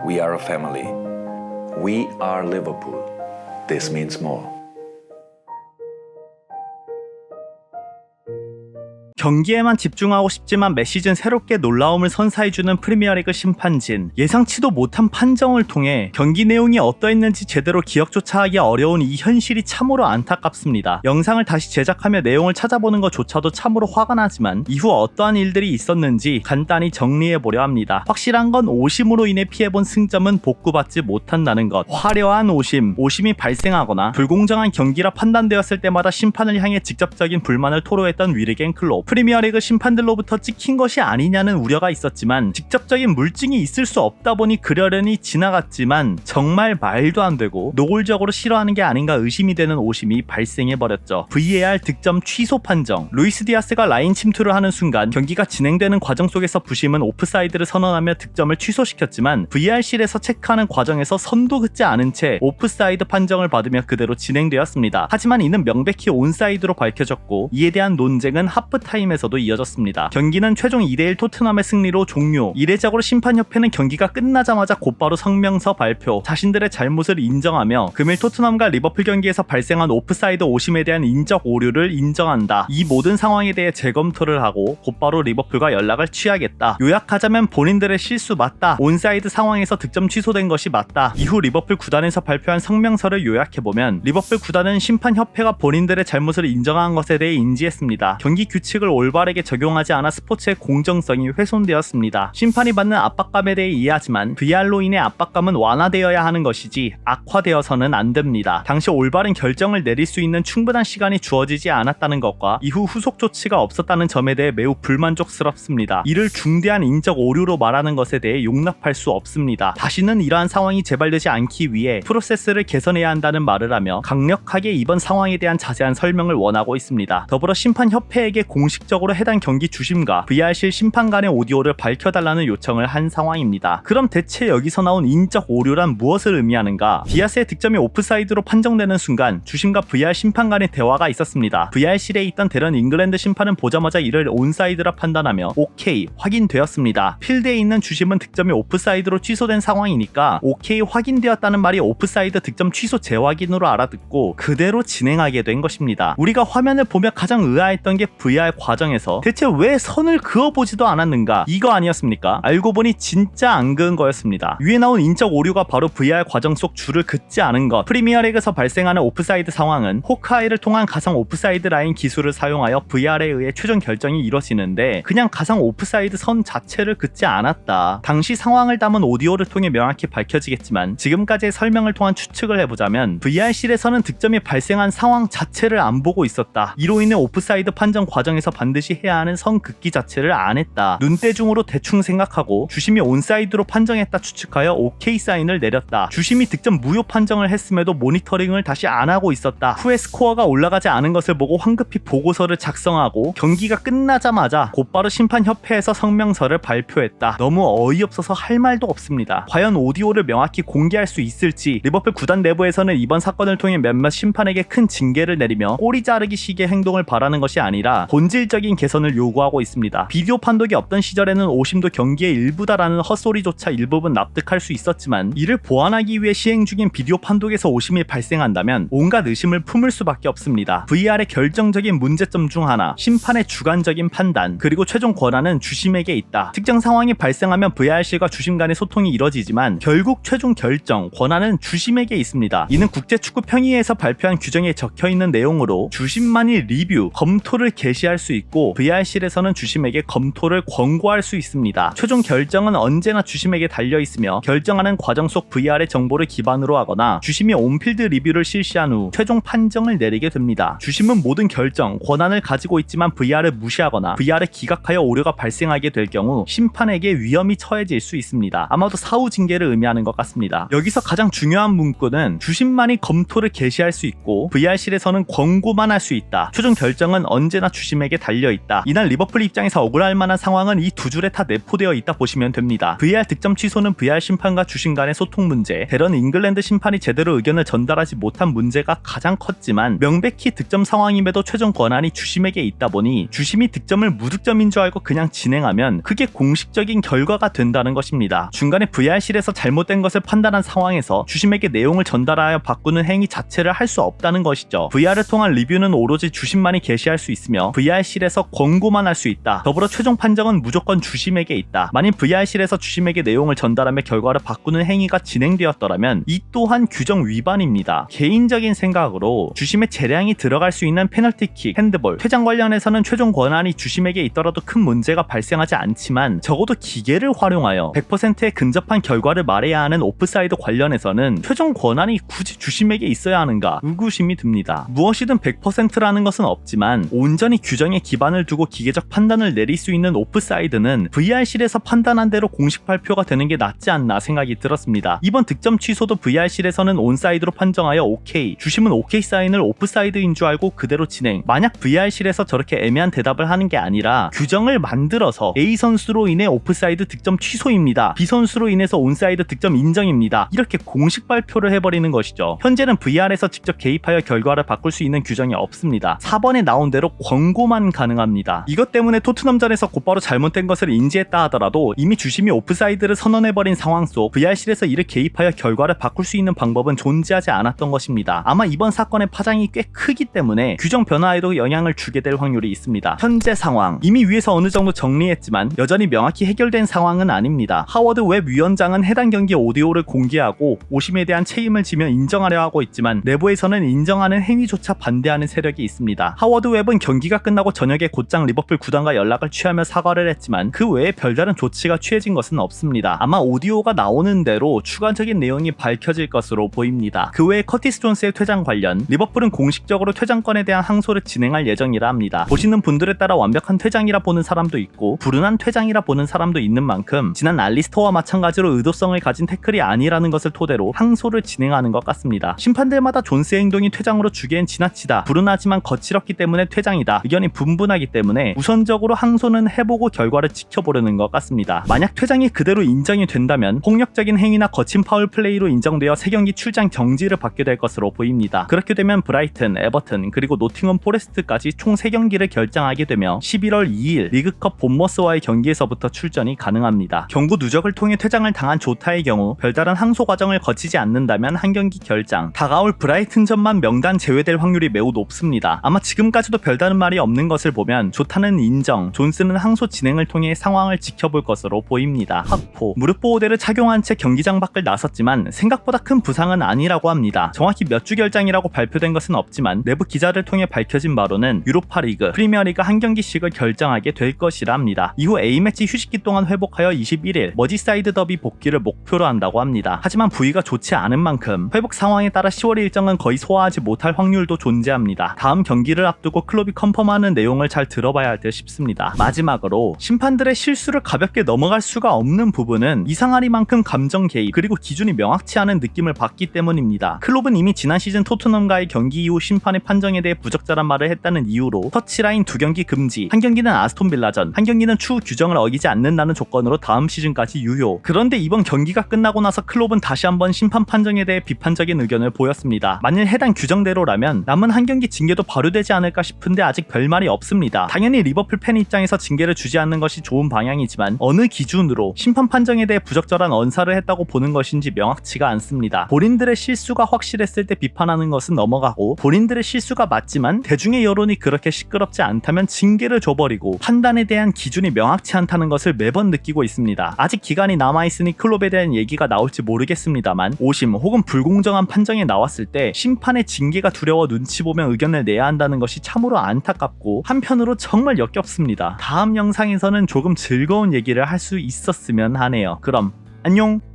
We are a family. We are Liverpool. This means more. 경기에만 집중하고 싶지만 매 시즌 새롭게 놀라움을 선사해주는 프리미어리그 심판진. 예상치도 못한 판정을 통해 경기 내용이 어떠했는지 제대로 기억조차 하기 어려운 이 현실이 참으로 안타깝습니다. 영상을 다시 제작하며 내용을 찾아보는 것조차도 참으로 화가 나지만 이후 어떠한 일들이 있었는지 간단히 정리해보려 합니다. 확실한 건 오심으로 인해 피해본 승점은 복구받지 못한다는 것. 화려한 오심이 발생하거나 불공정한 경기라 판단되었을 때마다 심판을 향해 직접적인 불만을 토로했던 위르겐 클롭. 프리미어리그 심판들로부터 찍힌 것이 아니냐는 우려가 있었지만 직접적인 물증이 있을 수 없다 보니 그러려니 지나갔지만 정말 말도 안 되고 노골적으로 싫어하는 게 아닌가 의심이 되는 오심이 발생해버렸죠. VAR 득점 취소 판정. 루이스 디아스가 라인 침투를 하는 순간 경기가 진행되는 과정 속에서 부심은 오프사이드를 선언하며 득점을 취소시켰지만 VR실에서 체크하는 과정에서 선도 긋지 않은 채 오프사이드 판정을 받으며 그대로 진행되었습니다. 하지만 이는 명백히 온사이드로 밝혀졌고 이에 대한 논쟁은 하프타임에서도 이어졌습니다. 경기는 최종 2대1 토트넘의 승리로 종료. 이례적으로 심판협회는 경기가 끝나자마자 곧바로 성명서 발표, 자신들의 잘못을 인정하며 금일 토트넘과 리버풀 경기에서 발생한 오프사이드 오심에 대한 인적 오류를 인정한다. 이 모든 상황에 대해 재검토를 하고 곧바로 리버풀과 연락을 취하겠다. 요약하자면 본인들의 실수 맞다. 온사이드 상황에서 득점 취소된 것이 맞다. 이후 리버풀 구단에서 발표한 성명서를 요약해보면 리버풀 구단은 심판협회가 본인들의 잘못을 인정한 것에 대해 인지했습니다. 경기 규칙을 올바르게 적용하지 않아 스포츠의 공정성이 훼손되었습니다. 심판이 받는 압박감에 대해 이해하지만 VR로 인해 압박감은 완화되어야 하는 것이지 악화되어서는 안 됩니다. 당시 올바른 결정을 내릴 수 있는 충분한 시간이 주어지지 않았다는 것과 이후 후속 조치가 없었다는 점에 대해 매우 불만족스럽습니다. 이를 중대한 인적 오류로 말하는 것에 대해 용납할 수 없습니다. 다시는 이러한 상황이 재발되지 않기 위해 프로세스를 개선해야 한다는 말을 하며 강력하게 이번 상황에 대한 자세한 설명을 원하고 있습니다. 더불어 심판협회에게 공식적으로 해당 경기 주심과 VR실 심판 간의 오디오를 밝혀달라는 요청을 한 상황입니다. 그럼 대체 여기서 나온 인적 오류란 무엇을 의미하는가? 디아스의 득점이 오프사이드로 판정되는 순간 주심과 VR 심판 간의 대화가 있었습니다. VR실에 있던 데런 잉글랜드 심판은 보자마자 이를 온사이드라 판단하며 오케이 확인되었습니다. 필드에 있는 주심은 득점이 오프사이드로 취소된 상황이니까 오케이 확인되었다는 말이 오프사이드 득점 취소 재확인으로 알아듣고 그대로 진행하게 된 것입니다. 우리가 화면을 보며 가장 의아했던 게 VR 과정에서 대체 왜 선을 그어보지도 않았는가? 이거 아니었습니까? 알고 보니 진짜 안 그은 거였습니다. 위에 나온 인적 오류가 바로 VR 과정 속 줄을 긋지 않은 것. 프리미어리그에서 발생하는 오프사이드 상황은 호크아이를 통한 가상 오프사이드 라인 기술을 사용하여 VR에 의해 최종 결정이 이뤄지는데 그냥 가상 오프사이드 선 자체를 긋지 않았다. 당시 상황을 담은 오디오를 통해 명확히 밝혀지겠지만 지금까지의 설명을 통한 추측을 해보자면 VR실에서는 득점이 발생한 상황 자체를 안 보고 있었다. 이로 인해 오프사이드 판정 과정에서 반드시 해야 하는 선 긋기 자체를 안 했다. 눈대중으로 대충 생각하고 주심이 온사이드로 판정했다 추측하여 오케이 사인을 내렸다. 주심이 득점 무효 판정을 했음에도 모니터링을 다시 안 하고 있었다. 후에 스코어가 올라가지 않은 것을 보고 황급히 보고서를 작성하고 경기가 끝나자마자 곧바로 심판협회에서 성명서를 발표했다. 너무 어이없어서 할 말도 없습니다. 과연 오디오를 명확히 공개할 수 있을지 리버풀 구단 내부에서는 이번 사건을 통해 몇몇 심판에게 큰 징계를 내리며 꼬리 자르기 식의 행동을 바라는 것이 아니라 본질적인 개선을 요구하고 있습니다. 비디오 판독이 없던 시절에는 오심도 경기의 일부다라는 헛소리조차 일부분 납득할 수 있었지만 이를 보완하기 위해 시행 중인 비디오 판독에서 오심이 발생한다면 온갖 의심을 품을 수밖에 없습니다. VR의 결정적인 문제점 중 하나, 심판의 주관적인 판단, 그리고 최종 권한은 주심에게 있다. 특정 상황이 발생하면 VR실과 주심 간의 소통이 이뤄지지만 결국 최종 결정, 권한은 주심에게 있습니다. 이는 국제축구평의회에서 발표한 규정에 적혀있는 내용으로 주심만이 리뷰, 검토를 개시할 수 있고 VR실에서는 주심에게 검토를 권고할 수 있습니다. 최종 결정은 언제나 주심에게 달려있으며 결정하는 과정 속 VR의 정보를 기반으로 하거나 주심이 온필드 리뷰를 실시한 후 최종 판정을 내리게 됩니다. 주심은 모든 결정, 권한을 가지고 있지만 VR을 무시하거나 VR에 기각하여 오류가 발생하게 될 경우 심판에게 위험이 처해질 수 있습니다. 아마도 사후 징계를 의미하는 것 같습니다. 여기서 가장 중요한 문구는 주심만이 검토를 개시할 수 있고 VR실에서는 권고만 할 수 있다. 최종 결정은 언제나 주심에게 달려있다. 이날 리버풀 입장에서 억울할 만한 상황은 이 두 줄에 다 내포되어 있다 보시면 됩니다. VAR 득점 취소는 VAR 심판과 주심 간의 소통 문제, 데런 잉글랜드 심판이 제대로 의견을 전달하지 못한 문제가 가장 컸지만 명백히 득점 상황임에도 최종 권한이 주심에게 있다 보니 주심이 득점을 무득점인 줄 알고 그냥 진행하면 그게 공식적인 결과가 된다는 것입니다. 중간에 VAR실에서 잘못된 것을 판단한 상황에서 주심에게 내용을 전달하여 바꾸는 행위 자체를 할 수 없다는 것이죠. VAR을 통한 리뷰는 오로지 주심만이 개시할 수 있으며 VAR실에서 권고만 할 수 있다. 더불어 최종 판정은 무조건 주심에게 있다. 만일 VAR실에서 주심에게 내용을 전달하며 결과를 바꾸는 행위가 진행되었더라면 이 또한 규정 위반입니다. 개인적인 생각으로 주심의 재량이 들어갈 수 있는 페널티킥, 핸드볼, 퇴장 관련해서는 최종 권한이 주심에게 있더라도 큰 문제가 발생하지 않지만 적어도 기계를 활용하여 100%에 근접한 결과를 말해야 하는 오프사이드 관련해서는 최종 권한이 굳이 주심에게 있어야 하는가 의구심이 듭니다. 무엇이든 100%라는 것은 없지만 온전히 규정에 기반을 두고 기계적 판단을 내릴 수 있는 오프사이드는 VAR실에서 판단한 대로 공식 발표가 되는 게 낫지 않나 생각이 들었습니다. 이번 득점 취소도 VAR실에서는 온사이드로 판정하여 오케이, 주심은 오케이 사인을 오프사이드인 줄 알고 그대로 진행. 만약 VAR실에서 저렇게 애매한 대답을 하는 게 아니라 규정을 만들어서 A 선수로 인해 오프사이드 득점 취소입니다, B 선수로 인해서 온사이드 득점 인정입니다, 이렇게 공식 발표를 해버리는 것이죠. 현재는 VAR에서 직접 개입하여 결과를 바꿀 수 있는 규정이 없습니다. 4번에 나온 대로 권고만 가능합니다. 이것 때문에 토트넘전에서 곧바로 잘못된 것을 인지했다 하더라도 이미 주심이 오프사이드를 선언해버린 상황 속 VAR실에서 이를 개입하여 결과를 바꿀 수 있는 방법은 존재하지 않았던 것입니다. 아마 이번 사건의 파장이 꽤 크기 때문에 규정 변화에도 영향을 주게 될 확률이 있습니다. 현재 상황, 이미 위에서 어느 정도 정리했지만 여전히 명확히 해결된 상황은 아닙니다. 하워드 웹 위원장은 해당 경기 오디오를 공개하고 오심에 대한 책임을 지며 인정하려 하고 있지만 내부에서는 인정하는 행위조차 반대하는 세력이 있습니다. 하워드 웹은 경기가 끝나고 저녁에 곧장 리버풀 구단과 연락을 취하며 사과를 했지만 그 외에 별다른 조치가 취해진 것은 없습니다. 아마 오디오가 나오는 대로 추가적인 내용이 밝혀질 것으로 보입니다. 그 외에 커티스 존스의 퇴장 관련, 리버풀은 공식적으로 퇴장권에 대한 항소를 진행할 예정이라 합니다. 보시는 분들에 따라 완벽한 퇴장이라 보는 사람도 있고 불운한 퇴장이라 보는 사람도 있는 만큼 지난 알리스터와 마찬가지로 의도성을 가진 태클이 아니라는 것을 토대로 항소를 진행하는 것 같습니다. 심판들마다 존스의 행동이 퇴장으로 주기엔 지나치다, 불운하지만 거칠었기 때문에 퇴장이다 의견이 분분하기 때문에 우선적으로 항소는 해보고 결과를 지켜보려는 것 같습니다. 만약 퇴장이 그대로 인정이 된다면 폭력적인 행위나 거친 파울 플레이로 인정되어 3경기 출장 정지를 받게 될 것으로 보입니다. 그렇게 되면 브라이튼, 에버튼 그리고 노팅엄 포레스트까지 총 3경기를 결장하게 되며 11월 2일 리그컵 본머스와의 경기에서부터 출전이 가능합니다. 경고 누적을 통해 퇴장을 당한 조타의 경우 별다른 항소 과정을 거치지 않는다면 한 경기 결장, 다가올 브라이튼전만 명단 제외될 확률이 매우 높습니다. 아마 지금까지도 별다른 말이 없는 것을 보면 조타는 인정, 존스는 항소 진행을 통해 상황을 지켜볼 것으로 보입니다. 학포, 무릎 보호대를 착용한 채 경기장 밖을 나섰지만 생각보다 큰 부상은 아니라고 합니다. 정확히 몇 주 결장이라고 발표된 것은 없지만 내부 기자를 통해 밝혀진 바로는 유로파리그, 프리미어리그 한 경기씩을 결정하게 될 것이라 합니다. 이후 A매치 휴식기 동안 회복하여 21일 머지사이드 더비 복귀를 목표로 한다고 합니다. 하지만 부위가 좋지 않은 만큼 회복 상황에 따라 10월 일정은 거의 소화하지 못할 확률도 존재합니다. 다음 경기를 앞두고 클롭이 컨펌하는 내용을 잘 들어봐야 할 듯 싶습니다. 마지막으로 심판들의 실수를 가볍게 넘어갈 수가 없는 부분은 이상하리만큼 감정 개입 그리고 기준이 명확치 않은 느낌을 받기 때문입니다. 클롭은 이미 지난 시즌 토트넘과의 경기 이후 심판의 판정에 대해 부적절한 말을 했다는 이유로 터치라인 2경기 금지, 한 경기는 아스톤 빌라전, 한 경기는 추후 규정을 어기지 않는다는 조건으로 다음 시즌까지 유효. 그런데 이번 경기가 끝나고 나서 클롭은 다시 한번 심판 판정에 대해 비판적인 의견을 보였습니다. 만일 해당 규정대로라면 남은 한 경기 징계도 발효되지 않을까 싶은데 아직 별말이 없습니다. 당연히 리버풀 팬 입장에서 징계를 주지 않는 것이 좋은 방향이지만 어느 기준으로 심판 판정에 대해 부적절한 언사를 했다고 보는 것인지 명확치가 않습니다. 본인들의 실수가 확실했을 때 비판하는 것은 넘어가고 본인들의 실수가 맞지만 대중의 여론이 그렇게 시끄럽지 않다면 징계를 줘버리고 판단에 대한 기준이 명확치 않다는 것을 매번 느끼고 있습니다. 아직 기간이 남아있으니 클롭에 대한 얘기가 나올지 모르겠습니다만 오심 혹은 불공정한 판정이 나왔을 때 심판의 징계가 두려워 눈치 보며 의견을 내야 한다는 것이 참으로 안타깝고 한편으로 정말 역겹습니다. 다음 영상에서는 조금 즐거운 얘기를 할 수 있었으면 하네요. 그럼 안녕!